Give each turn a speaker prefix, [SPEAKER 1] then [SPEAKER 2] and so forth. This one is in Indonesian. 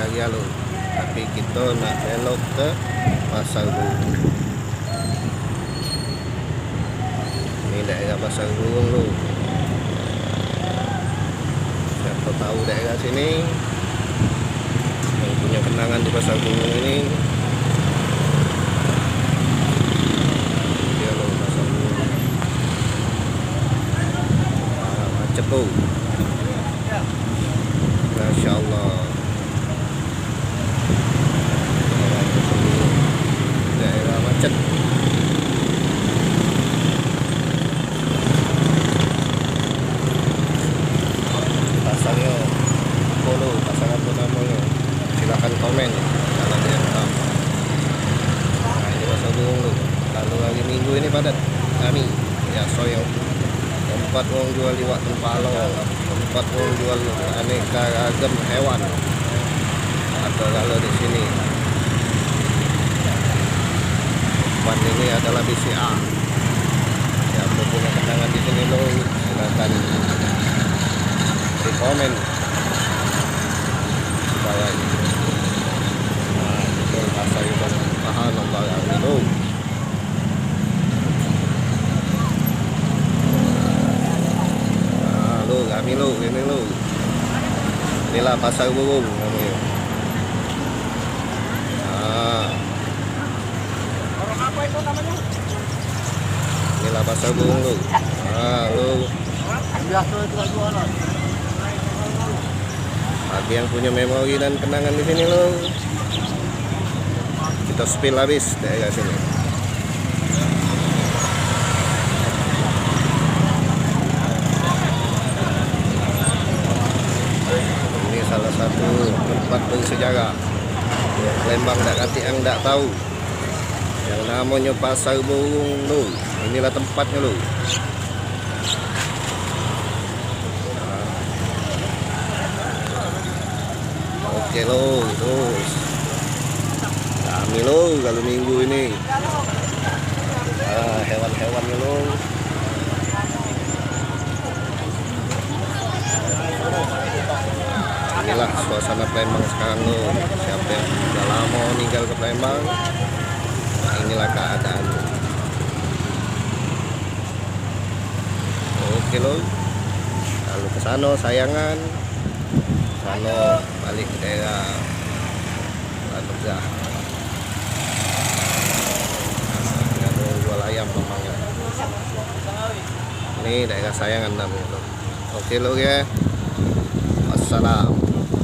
[SPEAKER 1] Karya lo, tapi kita nak belok ke Pasar Burung. Ini daerah Pasar Burung lo. Siapa tahu daerah sini yang punya kenangan di Pasar Burung ini. Dia lo Pasar Burung. Macet tuh. Masya Allah. Daerah macet. Pasarnya follow, pasar apa namanya? Silahkan komen kalau ada yang tahu. Nah, ini Pasar Burung loh. Kalau hari Minggu ini padat kami ya soyo. Tempat orang jual iwak tempalo, tempat orang jual aneka ragam hewan. Atau kalau di sini tempat ini adalah BCA. Siapa punya kenangan di sini lo, silakan di komen di bawah ini. Nah, itu pasar itu mahal nomor lo. Kami lo, ini lo. Inilah Pasar Burung namanya. Nah.
[SPEAKER 2] Orang apa itu namanya?
[SPEAKER 1] Inilah Pasar Burung lo. Nah, lo.
[SPEAKER 2] Biasa itu jualan.
[SPEAKER 1] Bagi yang punya memori dan kenangan di sini lo. Kita spill habis daerah sini. Salah satu tempat bersejarah Lembang dak kati yang dak tahu yang namanya Pasar Burung lo. Inilah tempatnya lo. Oke lo, terus kami lo kalau minggu ini hewan-hewannya lo. Inilah suasana Palembang sekarang lo. Siapa yang sudah lama tinggal ke Palembang, nah, inilah keadaan. Oke lo, lalu ke sana sayangan, sana balik ke daerah Lanegah. Nah, ada jual ayam memangnya. Ini daerah sayangan namanya lo. Oke lo ya. Wassalam.